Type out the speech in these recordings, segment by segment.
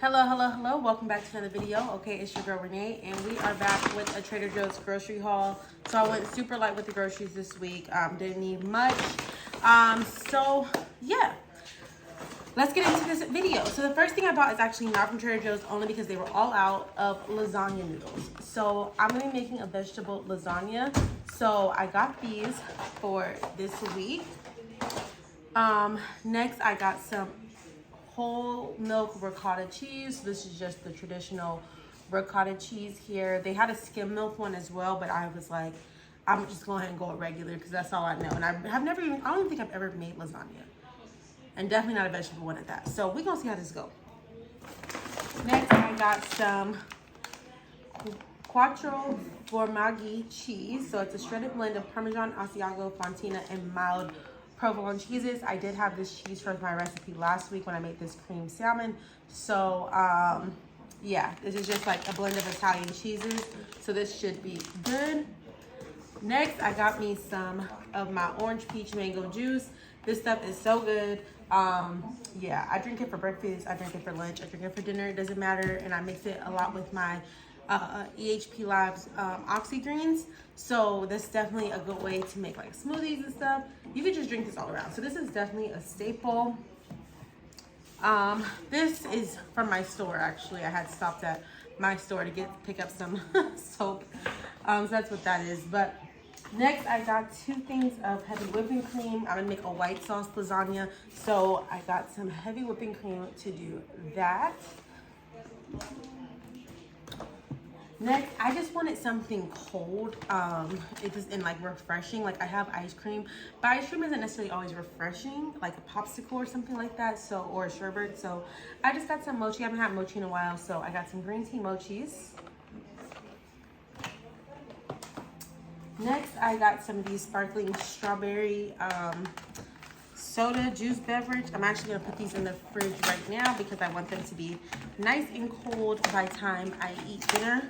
Hello. Welcome back to another video. Okay, it's your girl Renee, and we are back with a Trader Joe's grocery haul. So I went super light with the groceries this week. Didn't need much. So yeah, let's get into this video. So the first thing I bought is actually not from Trader Joe's, only because they were all out of lasagna noodles. So I'm gonna be making a vegetable lasagna. So I got these for this week. Next I got some whole milk ricotta cheese. This is just the traditional ricotta cheese here. They had a skim milk one as well, but I was like, I'm just going ahead and go with regular because that's all I know. And I don't think I've ever made lasagna. And definitely not a vegetable one at that. So we're gonna see how this goes. Next, I got some Quattro Formaggi cheese. So it's a shredded blend of Parmesan, Asiago, Fontina, and mild provolone cheeses. I did have this cheese from my recipe last week when I made this cream salmon. So yeah, this is just like a blend of Italian cheeses. So this should be good. Next, I got me some of my orange peach mango juice. This stuff is so good. Yeah, I drink it for breakfast, I drink it for lunch, I drink it for dinner, it doesn't matter. And I mix it a lot with my EHP Labs Oxy Greens. So this is definitely a good way to make like smoothies and stuff. You could just drink this all around. So this is definitely a staple. This is from my store actually. I had stopped at my store to pick up some soap. So that's what that is. But next I got 2 things of heavy whipping cream. I'm gonna make a white sauce lasagna. So I got some heavy whipping cream to do that. Next, I just wanted something cold, it was in like refreshing. Like I have ice cream, but ice cream isn't necessarily always refreshing, like a popsicle or something like that, so, or a sherbet. So I just got some mochi. I haven't had mochi in a while, so I got some green tea mochis. Next, I got some of these sparkling strawberry soda juice beverage. I'm actually gonna put these in the fridge right now because I want them to be nice and cold by the time I eat dinner.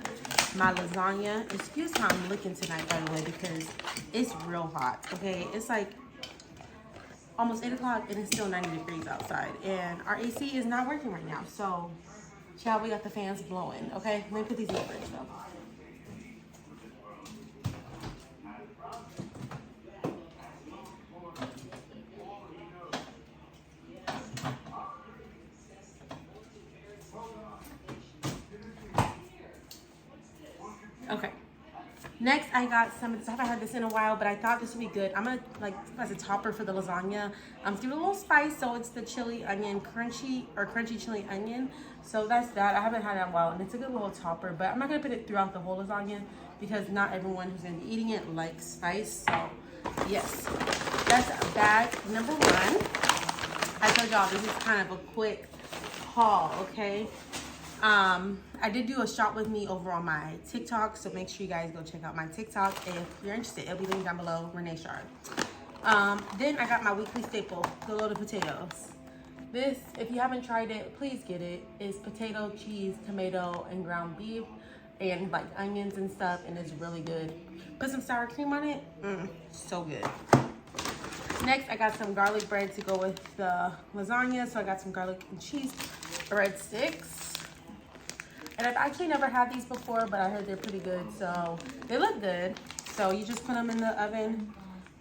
My lasagna, excuse how I'm looking tonight by the way, because it's real hot, okay? It's like almost 8 o'clock and it's still 90 degrees outside, and our AC is not working right now. So child, we got the fans blowing, okay? Let me put these in the fridge though. Okay. Next, I got some of this. I haven't had this in a while, but I thought this would be good. I'm gonna like as a topper for the lasagna. Give it a little spice, so it's the chili onion crunchy chili onion. So that's that. I haven't had that in a while, and it's a good little topper. But I'm not gonna put it throughout the whole lasagna because not everyone who's gonna be eating it likes spice. So yes, that's bag number 1. I told y'all this is kind of a quick haul, okay? I did do a shop with me over on my TikTok, so make sure you guys go check out my TikTok if you're interested. It'll be linked down below, Renee Shard. Then I got my weekly staple, the loaded potatoes. This, if you haven't tried it, please get it. It's potato, cheese, tomato, and ground beef, and like onions and stuff, and it's really good. Put some sour cream on it, so good. Next, I got some garlic bread to go with the lasagna, so I got some garlic and cheese breadsticks. And I've actually never had these before, but I heard they're pretty good, so they look good. So you just put them in the oven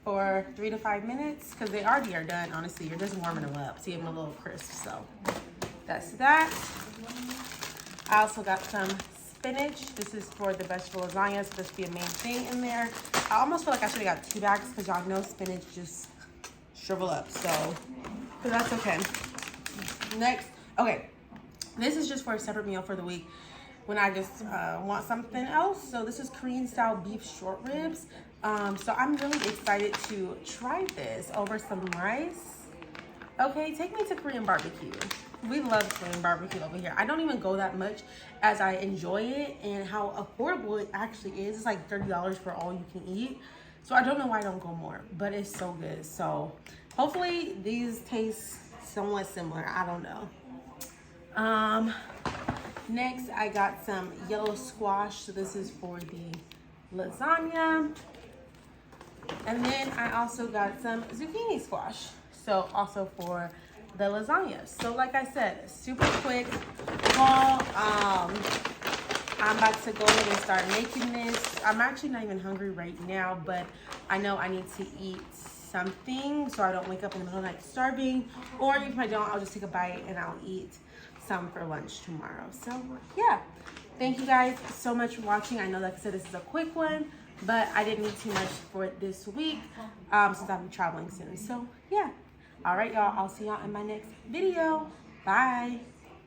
for 3 to 5 minutes, because they already are done, honestly. You're just warming them up to give them a little crisp, so that's that. I also got some spinach. This is for the vegetable lasagna. It's supposed to be a main thing in there. I almost feel like I should have got 2 bags, because y'all know spinach just shrivel up, so but that's okay. Next, okay. This is just for a separate meal for the week when I just want something else. So this is Korean style beef short ribs. So I'm really excited to try this over some rice. Okay, take me to Korean barbecue. We love Korean barbecue over here. I don't even go that much as I enjoy it and how affordable it actually is. It's like $30 for all you can eat. So I don't know why I don't go more, but it's so good. So hopefully these taste somewhat similar. I don't know. Next I got some yellow squash. So this is for the lasagna. And then I also got some zucchini squash. So also for the lasagna. So like I said, super quick haul. I'm about to go ahead and start making this. I'm actually not even hungry right now, but I know I need to eat something so I don't wake up in the middle of the night starving. Or if I don't, I'll just take a bite and I'll eat some for lunch tomorrow. So yeah, thank you guys so much for watching. I know, like I said, this is a quick one, but I didn't need too much for it this week since I'll be traveling soon. So yeah. All right, y'all. I'll see y'all in my next video. Bye.